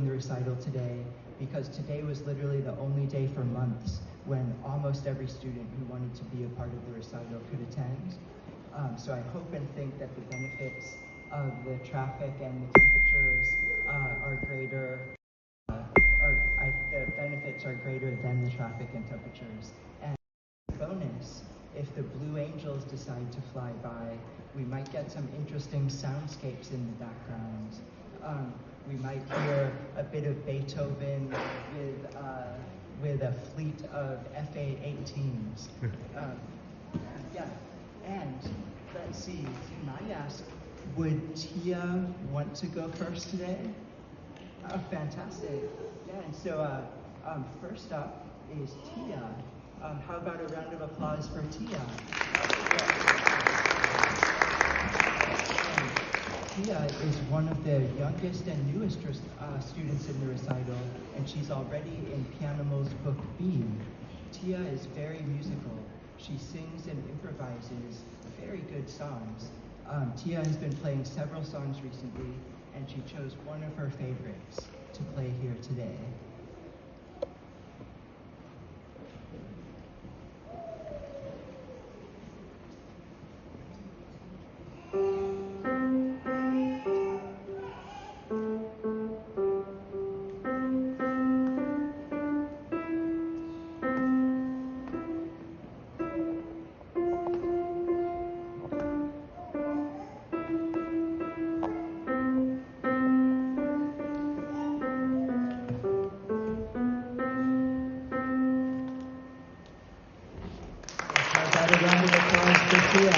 the recital today because today was literally the only day for months when almost every student who wanted to be a part of the recital could attend. So I hope and think that the benefits of the traffic and the temperatures are greater. The benefits are greater than the traffic and temperatures. And bonus, if the Blue Angels decide to fly by, we might get some interesting soundscapes in the background. We might hear a bit of Beethoven with a fleet of FA-18s. Yeah, and let's see, can I ask, would Tia want to go first today? Oh, fantastic. Yeah, and so first up is Tia. How about a round of applause for Tia? Tia is one of the youngest and newest students in the recital, and she's already in Pianimo's book B. Tia is very musical. She sings and improvises very good songs. Tia has been playing several songs recently, and she chose one of her favorites to play here today. A round of applause for Tia.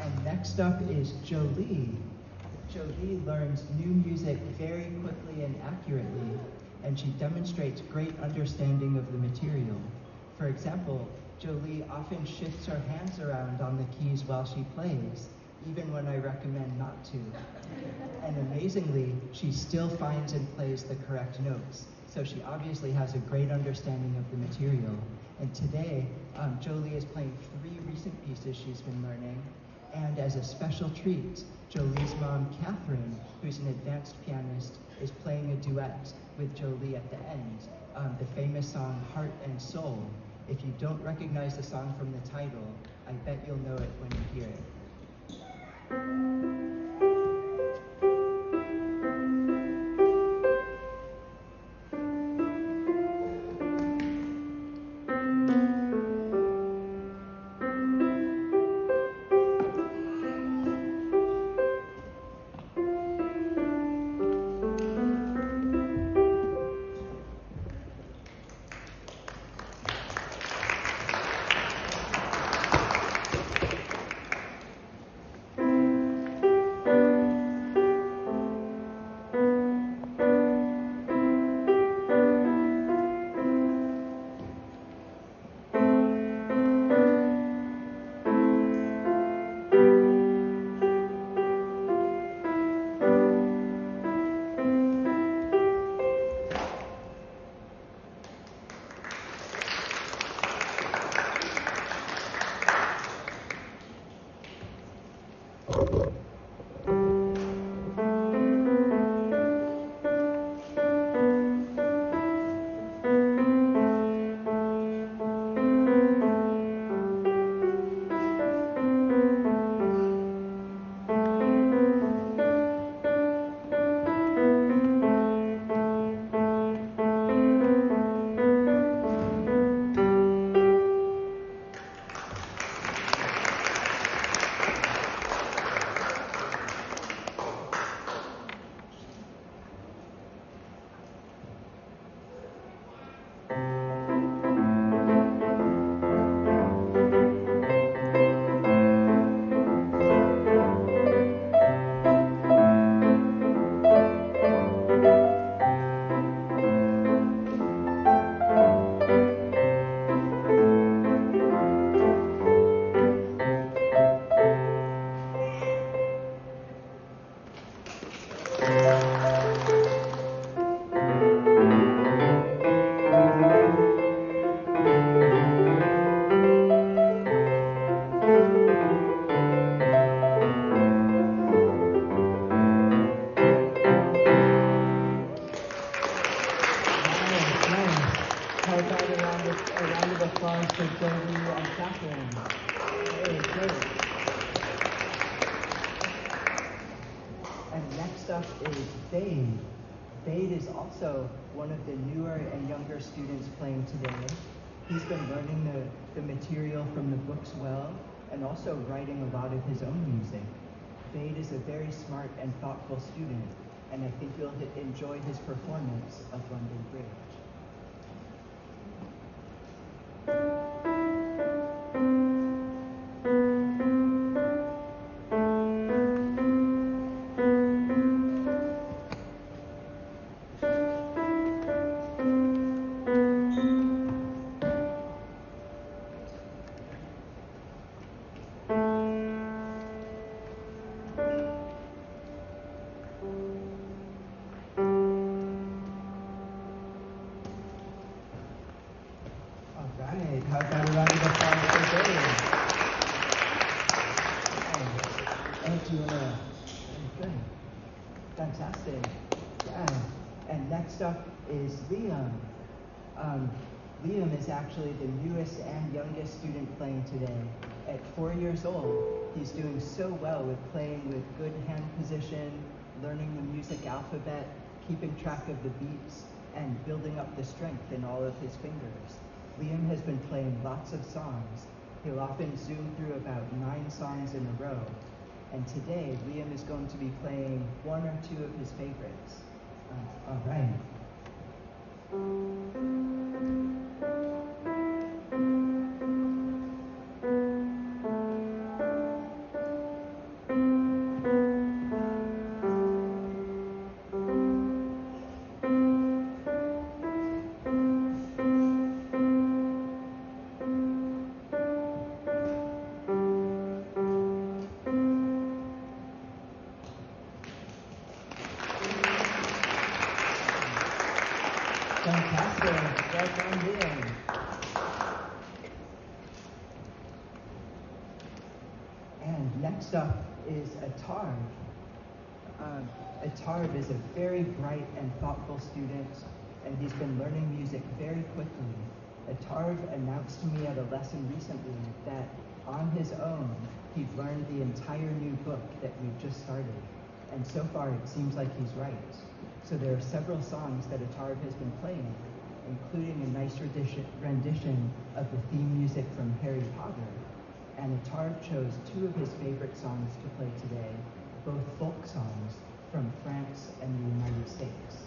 And next up is Jolie. Jolie learns new music very quickly and accurately, and she demonstrates great understanding of the material. For example, Jolie often shifts her hands around on the keys while she plays, even when I recommend not to. And amazingly, she still finds and plays the correct notes. So she obviously has a great understanding of the material. And today, Jolie is playing 3 recent pieces she's been learning. And as a special treat, Jolie's mom, Catherine, who's an advanced pianist, is playing a duet with Jolie at the end, the famous song Heart and Soul. If you don't recognize the song from the title, I bet you'll know it when you hear it. next up is Bade. Bade is also one of the newer and younger students playing today. He's been learning the material from the books well, and also writing a lot of his own music. Bade is a very smart and thoughtful student, and I think you'll enjoy his performance of London Bridge. How about a round of applause for Dave? And do you want to? Good. Fantastic. Yeah. And next up is Liam. Liam is actually the newest and youngest student playing today. At 4 years old, he's doing so well with playing with good hand position, learning the music alphabet, keeping track of the beats, and building up the strength in all of his fingers. Liam has been playing lots of songs. He'll often zoom through about 9 songs in a row. And today, Liam is going to be playing 1 or 2 of his favorites. All right. Fantastic. Well done, Liam. And next up is Atarv. Atarv is a very bright and thoughtful student, and he's been learning music very quickly. Atarv announced to me at a lesson recently that on his own, he'd learned the entire new book that we've just started. And so far, it seems like he's right. So there are several songs that Atarv has been playing, including a nice rendition of the theme music from Harry Potter. And Atarv chose 2 of his favorite songs to play today, both folk songs from France and the United States.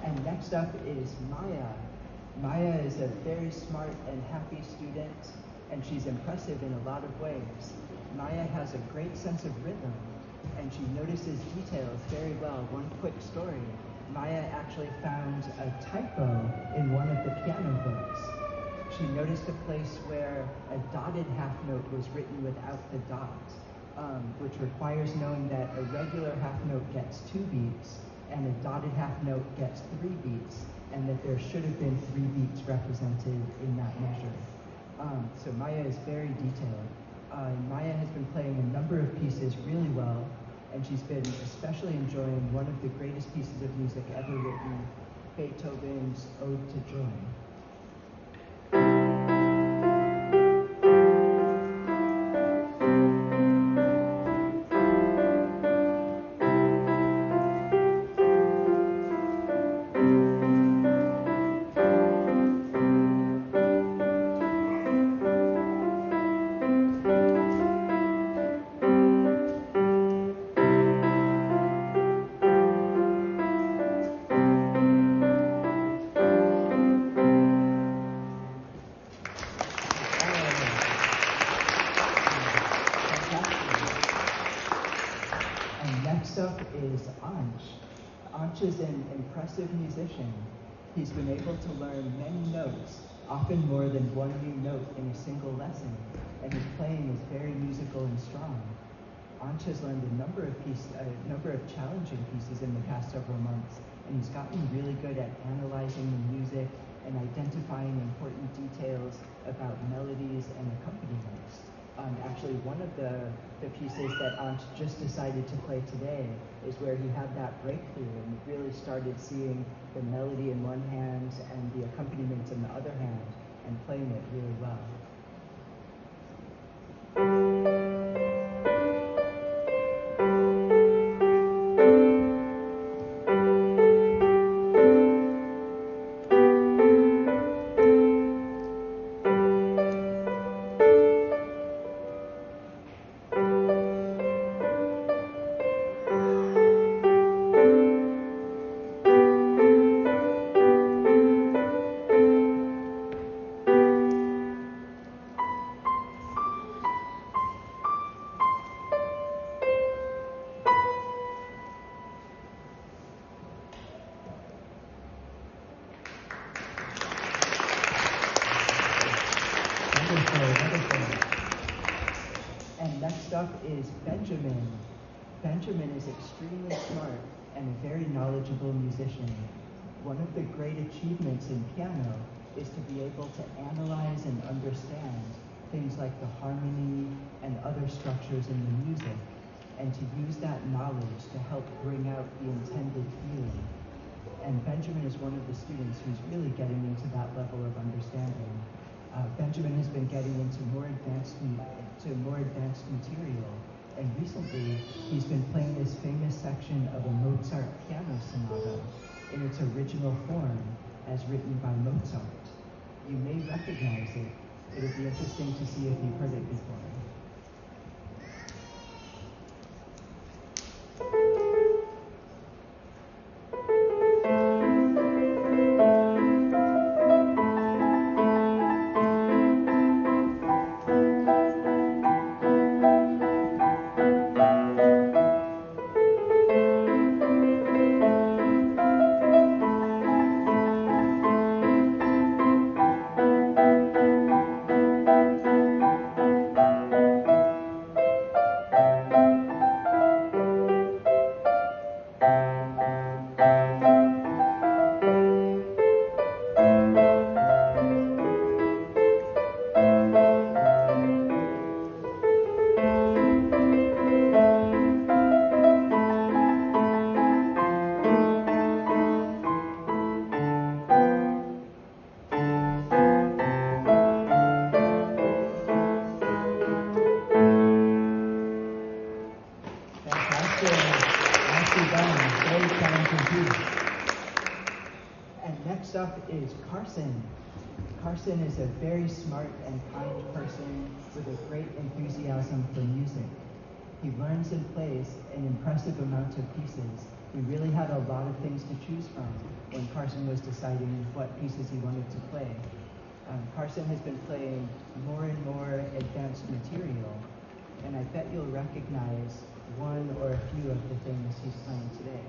And next up is Maya. Maya is a very smart and happy student, and she's impressive in a lot of ways. Maya has a great sense of rhythm, and she notices details very well. One quick story, Maya actually found a typo in one of the piano books. She noticed a place where a dotted half note was written without the dot, which requires knowing that a regular half note gets 2 beats, and a dotted half note gets 3 beats, and that there should have been 3 beats represented in that measure. So Maya is very detailed. Maya has been playing a number of pieces really well, and she's been especially enjoying one of the greatest pieces of music ever written, Beethoven's Ode to Joy. up is Ansh. Ansh is an impressive musician. He's been able to learn many notes, often more than one new note in a single lesson, and his playing is very musical and strong. Ansh has learned a number of challenging pieces in the past several months, and he's gotten really good at analyzing the music and identifying important details about melodies and accompaniments. Actually, one of the pieces that Ansh just decided to play today is where he had that breakthrough and really started seeing the melody in one hand and the accompaniments in the other hand and playing it really well. And next up is Benjamin. Benjamin is extremely smart and a very knowledgeable musician. One of the great achievements in piano is to be able to analyze and understand things like the harmony and other structures in the music, and to use that knowledge to help bring out the intended feeling. And Benjamin is one of the students who's really getting into that level of understanding. Benjamin has been getting into more advanced material, and recently he's been playing this famous section of a Mozart piano sonata in its original form as written by Mozart. You may recognize it. It'll be interesting to see if you've heard it before. And next up is Carson. Carson is a very smart and kind person with a great enthusiasm for music. He learns and plays an impressive amount of pieces. We really had a lot of things to choose from when Carson was deciding what pieces he wanted to play. Carson has been playing more and more advanced material, and I bet you'll recognize one or a few of the things he's playing today.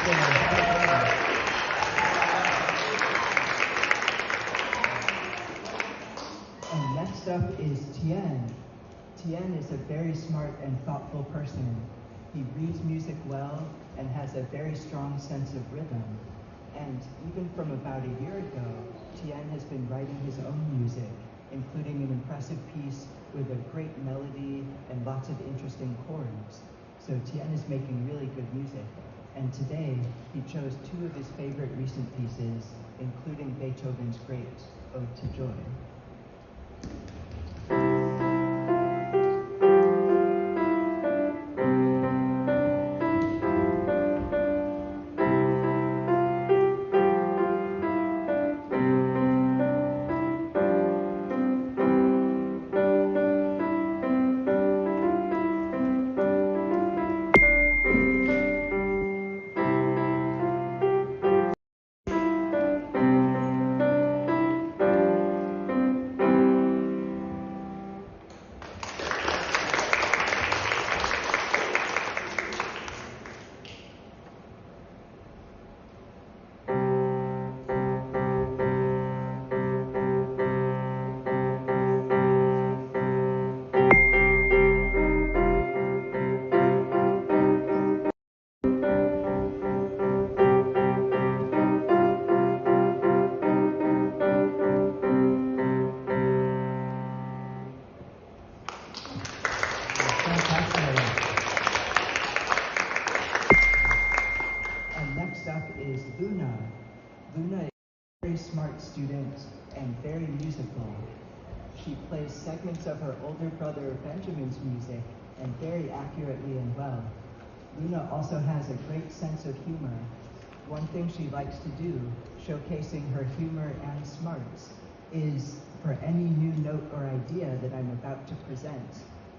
And next up is Tien. Tien is a very smart and thoughtful person. He reads music well and has a very strong sense of rhythm. And even from about a year ago, Tien has been writing his own music, including an impressive piece with a great melody and lots of interesting chords. So Tien is making really good music. And today, he chose two of his favorite recent pieces, including Beethoven's great Ode to Joy. Is Luna. Luna is a very smart student and very musical. She plays segments of her older brother Benjamin's music and very accurately and well. Luna also has a great sense of humor. One thing she likes to do, showcasing her humor and smarts, is for any new note or idea that I'm about to present,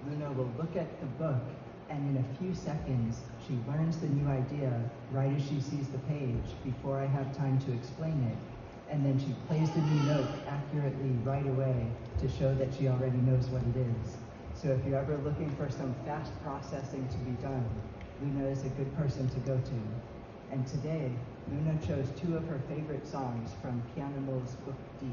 Luna will look at the book, and in a few seconds, she learns the new idea right as she sees the page before I have time to explain it. And then she plays the new note accurately right away to show that she already knows what it is. So if you're ever looking for some fast processing to be done, Luna is a good person to go to. And today, Luna chose two of her favorite songs from Pianino's Book D.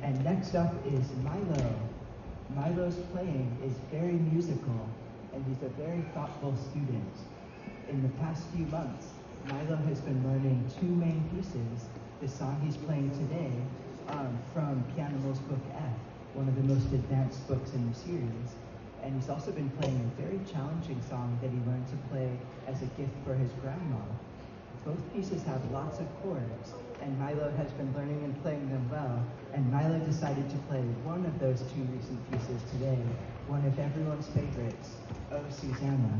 And next up is Milo. Milo's playing is very musical, and he's a very thoughtful student. In the past few months, Milo has been learning two main pieces, the song he's playing today from Pianino's Book F, one of the most advanced books in the series. And he's also been playing a very challenging song that he learned to play as a gift for his grandma. Both pieces have lots of chords, and Milo has been learning and playing them well, and Milo decided to play one of those two recent pieces today, one of everyone's favorites, Oh Susanna.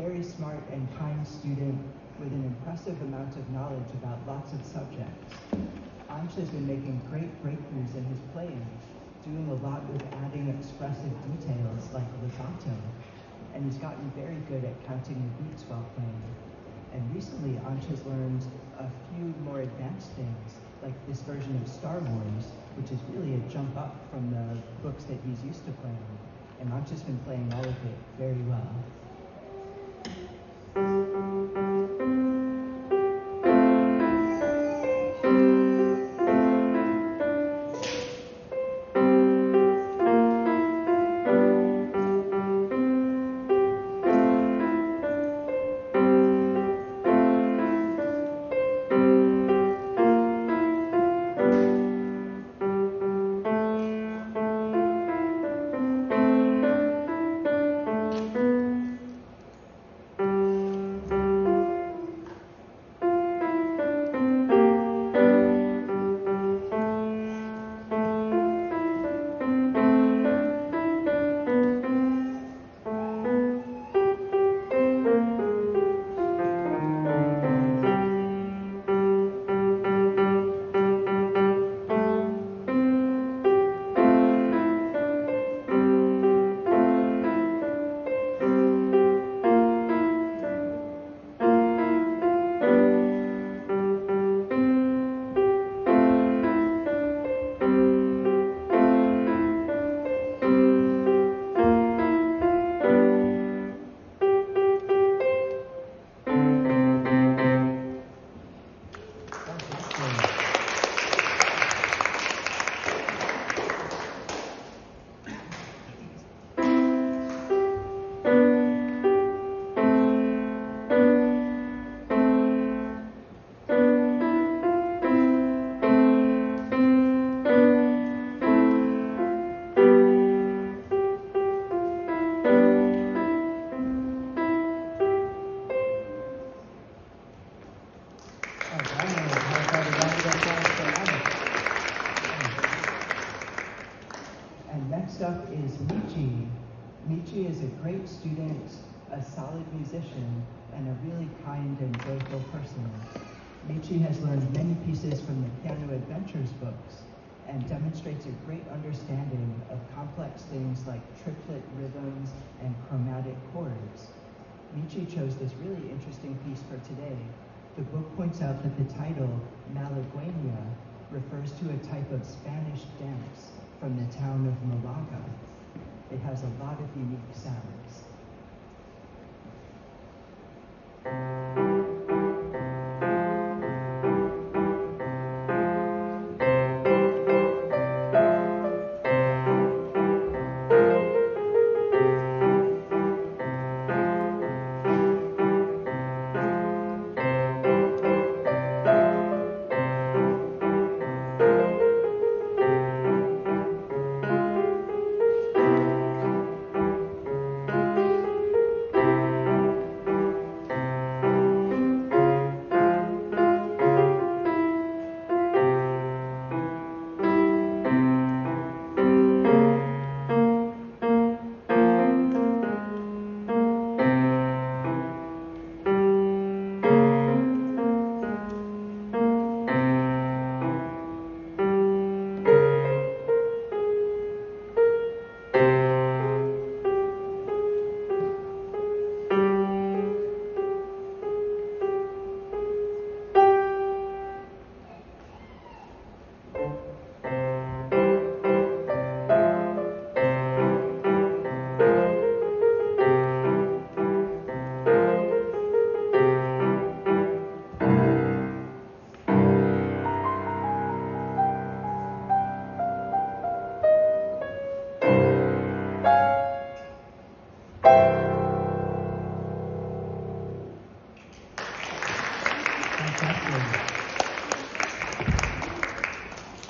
very smart and kind student with an impressive amount of knowledge about lots of subjects. Ansh has been making great breakthroughs in his playing, doing a lot with adding expressive details like legato, and he's gotten very good at counting the beats while playing. And recently, Ansh has learned a few more advanced things, like this version of Star Wars, which is really a jump up from the books that he's used to playing. And Ansh has been playing all of it very well. And next up is Michi. Michi is a great student, a solid musician, and a really kind and joyful person. Michi has learned many pieces from the Piano Adventures books and demonstrates a great understanding of complex things like triplet rhythms and chromatic chords. Michi chose this really interesting piece for today. The book points out that the title, Malagueña, refers to a type of Spanish dance from the town of Malaga. It has a lot of unique sounds.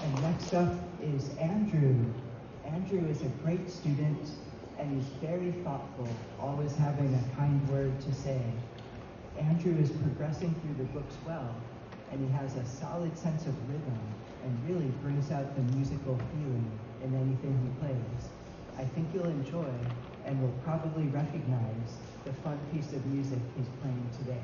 And next up is Andrew. Andrew is a great student and he's very thoughtful, always having a kind word to say. Andrew is progressing through the books well, and he has a solid sense of rhythm and really brings out the musical feeling in anything he plays. I think you'll enjoy and will probably recognize the fun piece of music he's playing today.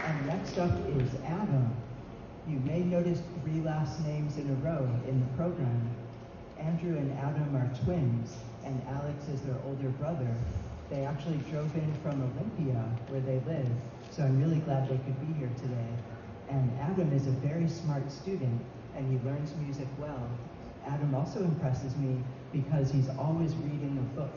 And next up is Adam. You may notice 3 last names in a row in the program. Andrew and Adam are twins, and Alex is their older brother. They actually drove in from Olympia, where they live, so I'm really glad they could be here today. And Adam is a very smart student, and he learns music well. Adam also impresses me because he's always reading a book.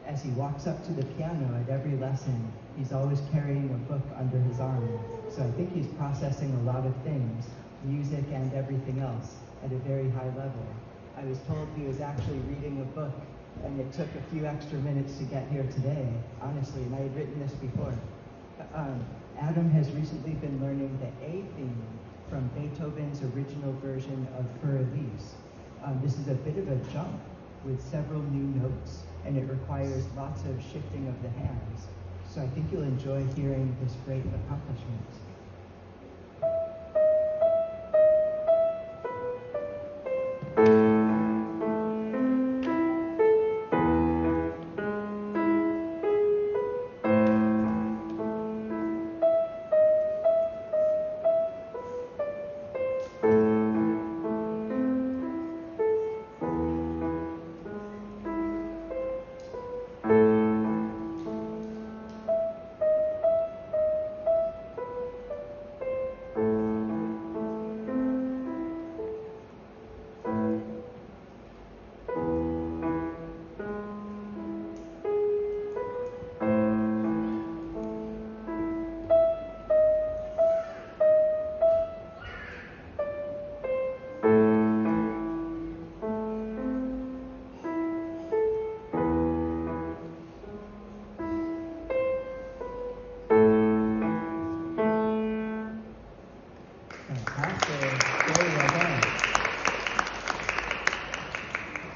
As he walks up to the piano at every lesson, he's always carrying a book under his arm. So I think he's processing a lot of things, music and everything else, at a very high level. I was told he was actually reading a book, and it took a few extra minutes to get here today, honestly, and I had written this before. Adam has recently been learning the A theme from Beethoven's original version of Für Elise. This is a bit of a jump with several new notes, and it requires lots of shifting of the hands. So I think you'll enjoy hearing this great accomplishment.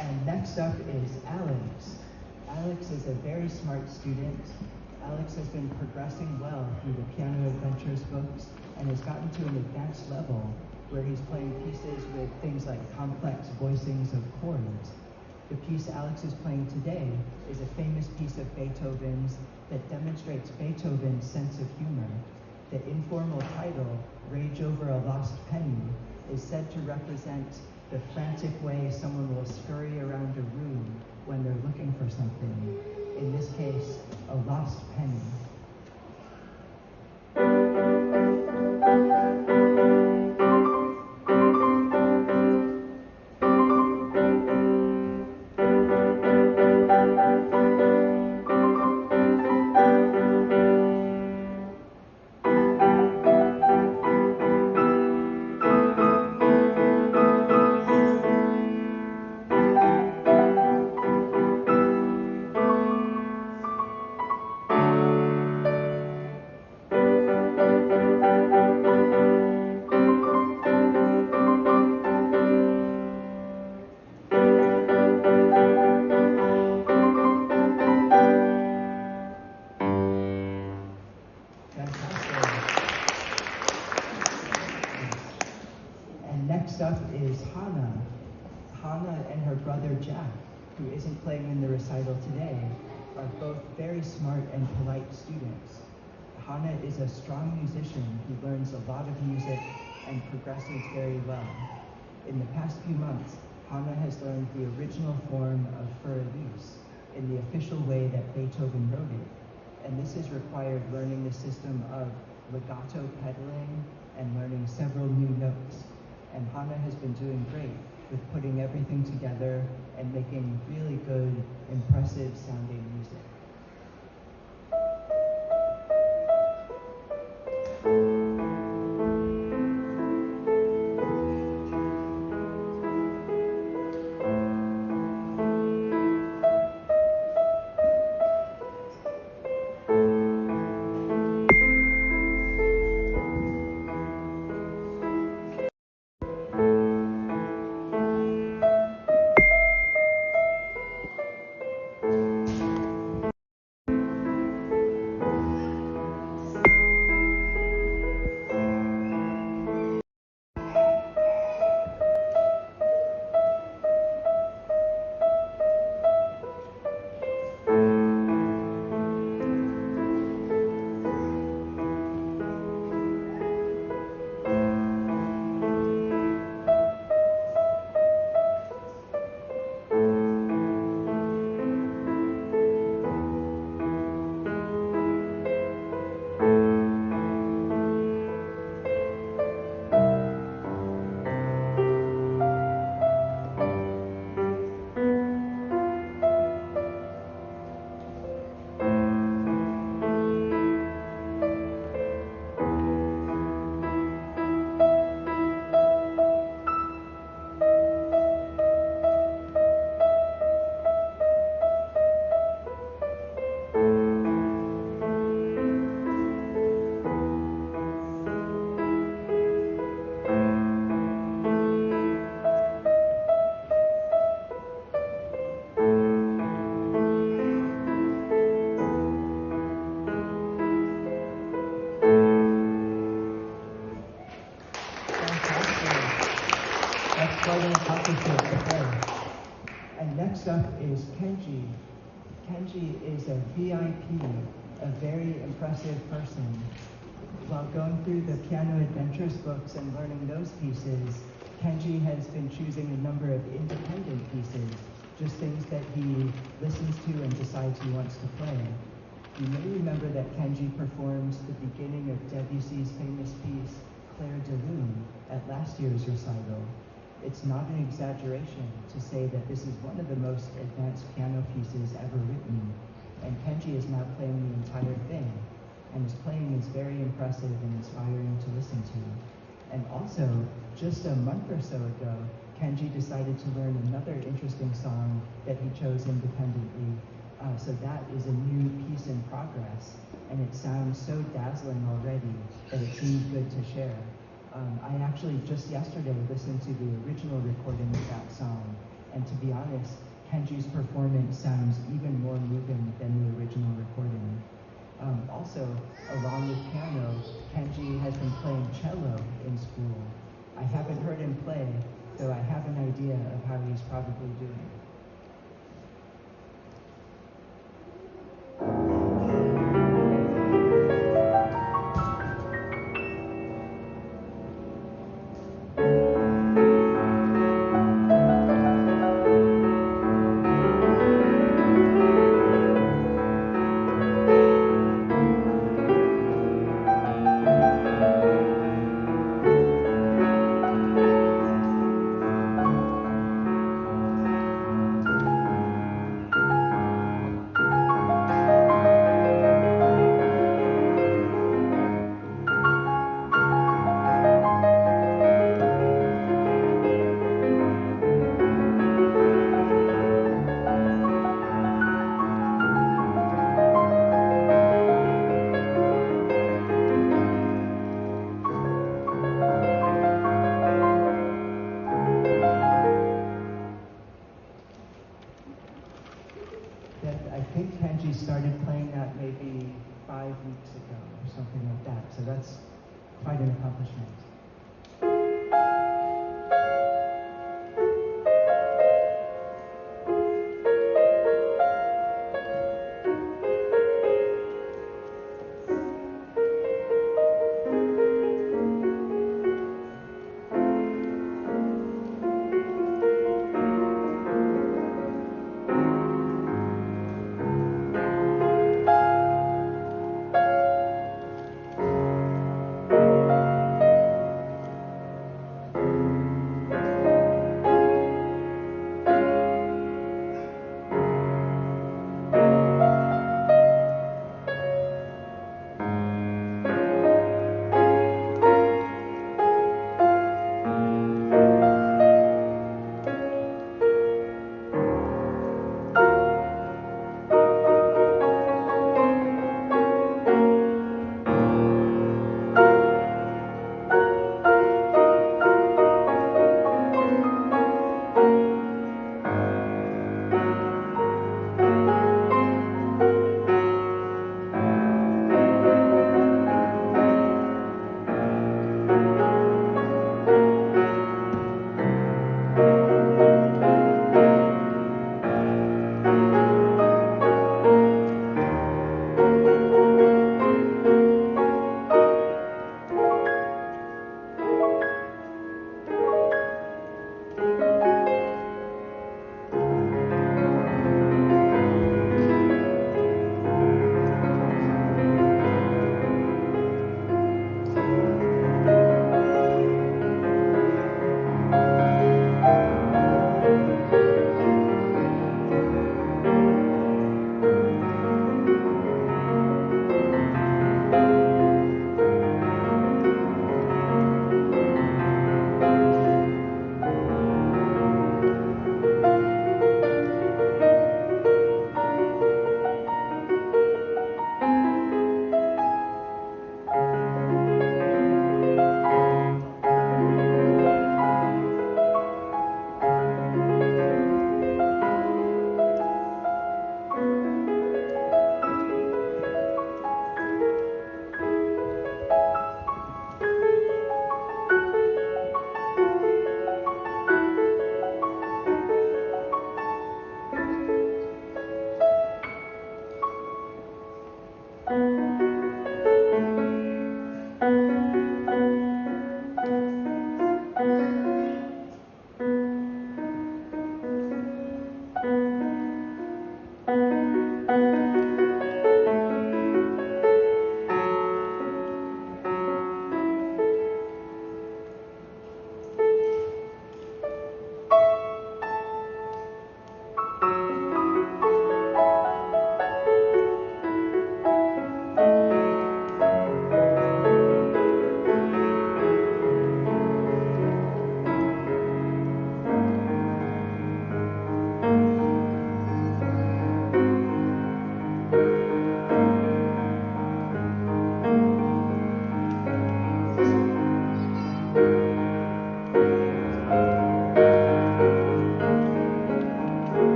And next up is Alex. Alex is a very smart student. Alex has been progressing well through the Piano Adventures books and has gotten to an advanced level where he's playing pieces with things like complex voicings of chords. The piece Alex is playing today is a famous piece of Beethoven's that demonstrates Beethoven's sense of humor. The informal title, Rage Over a Lost Penny, is said to represent the frantic way someone will scurry around a room when they're looking for something. In this case, a lost penny. Next up is Hannah. Hannah and her brother Jack, who isn't playing in the recital today, are both very smart and polite students. Hannah is a strong musician who learns a lot of music and progresses very well. In the past few months, Hannah has learned the original form of Für Elise in the official way that Beethoven wrote it, and this has required learning the system of legato pedaling and learning several new notes. And Hannah has been doing great. with putting everything together and making really good, impressive sounding music. And next up is Kenji. Kenji is a VIP, a very impressive person. While going through the Piano Adventures books and learning those pieces, Kenji has been choosing a number of independent pieces, just things that he listens to and decides he wants to play. You may remember that Kenji performs the beginning of Debussy's famous piece, Clair de Lune, at last year's recital. It's not an exaggeration to say that this is one of the most advanced piano pieces ever written, and Kenji is now playing the entire thing, and his playing is very impressive and inspiring to listen to. And also, just a month or so ago, Kenji decided to learn another interesting song that he chose independently. So that is a new piece in progress, and it sounds so dazzling already that it seems good to share. I actually just yesterday listened to the original recording of that song, and to be honest, Kenji's performance sounds even more moving than the original recording. Also, along with piano, Kenji has been playing cello in school. I haven't heard him play, so I have an idea of how he's probably doing. Started playing that maybe 5 weeks ago or something like that. So that's quite an accomplishment.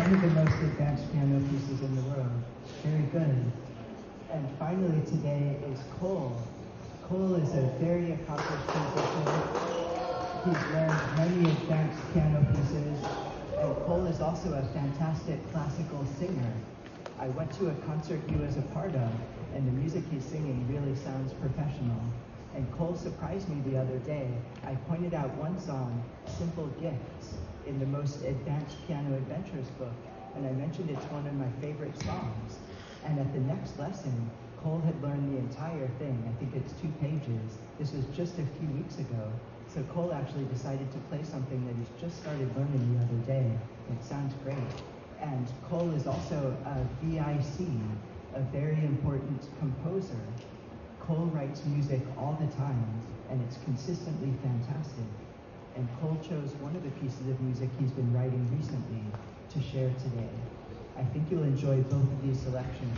one of the most advanced piano pieces in the world. Very good. And finally today is Cole. Cole is a very accomplished musician. He's learned many advanced piano pieces, and Cole is also a fantastic classical singer. I went to a concert he was a part of, and the music he's singing really sounds professional. And Cole surprised me the other day. I pointed out one song, Simple Gifts, in the Most Advanced Piano Adventures book, and I mentioned it's one of my favorite songs. And at the next lesson, Cole had learned the entire thing. I think it's 2 pages. This was just a few weeks ago. So Cole actually decided to play something that he's just started learning the other day. It sounds great. And Cole is also a VIC, a very important composer. Cole writes music all the time, and it's consistently fantastic. And Cole chose one of the pieces of music he's been writing recently to share today. I think you'll enjoy both of these selections.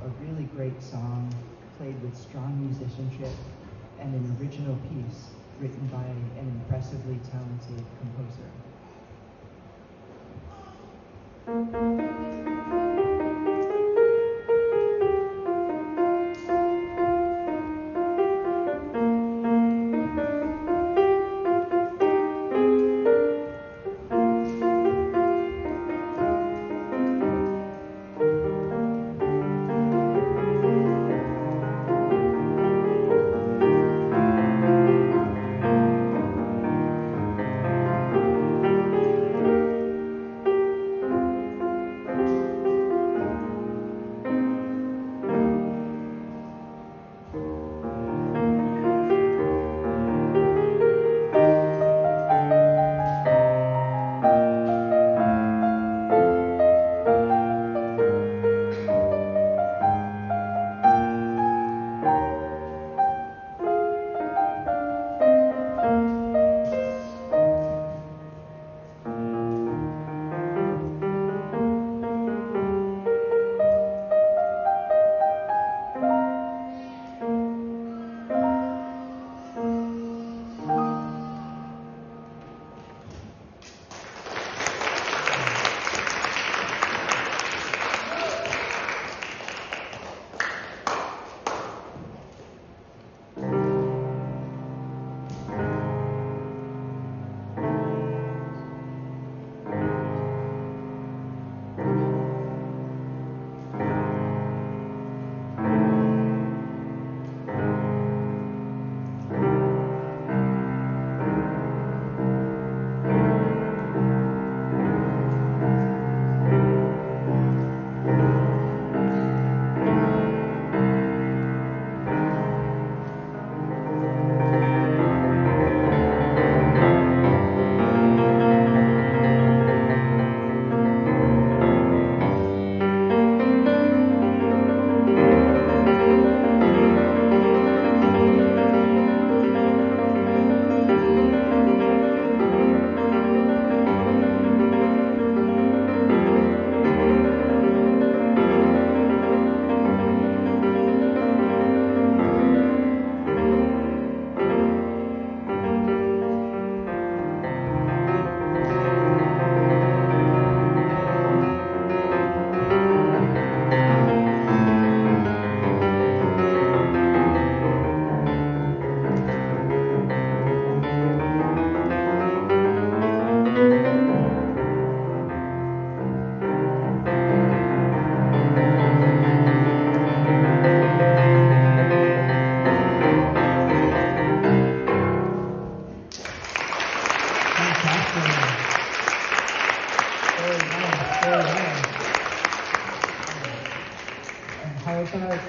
A really great song, played with strong musicianship, and an original piece written by an impressively talented composer.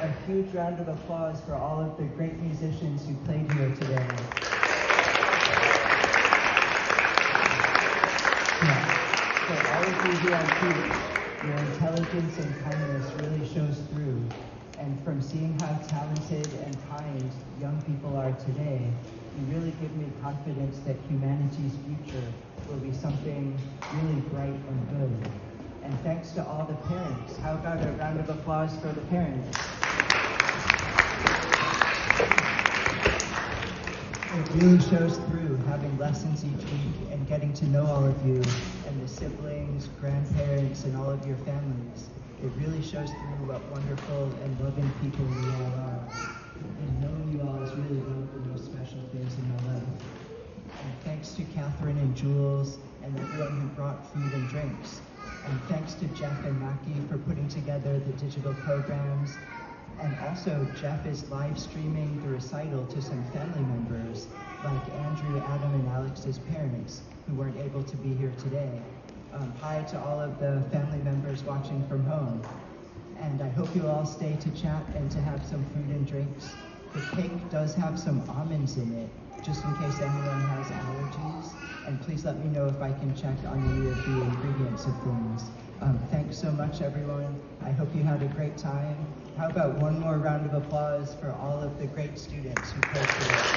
A huge round of applause for all of the great musicians who played here today. Yeah. For all of you VIPs, your intelligence and kindness really shows through. And from seeing how talented and kind young people are today, you really give me confidence that humanity's future will be something really bright and good. And thanks to all the parents. How about a round of applause for the parents? It really shows through how having lessons each week and getting to know all of you and the siblings, grandparents, and all of your families. It really shows through what wonderful and loving people you all are. And knowing you all is really one of the most special things in my life. And thanks to Catherine and Jules and everyone who brought food and drinks. And thanks to Jeff and Mackie for putting together the digital programs. And also, Jeff is live streaming the recital to some family members, like Andrew, Adam, and Alex's parents, who weren't able to be here today. Hi to all of the family members watching from home. And I hope you all stay to chat and to have some food and drinks. The cake does have some almonds in it, just in case anyone has allergies. And please let me know if I can check on any of the ingredients of things. Thanks so much, everyone. I hope you had a great time. How about one more round of applause for all of the great students who played today?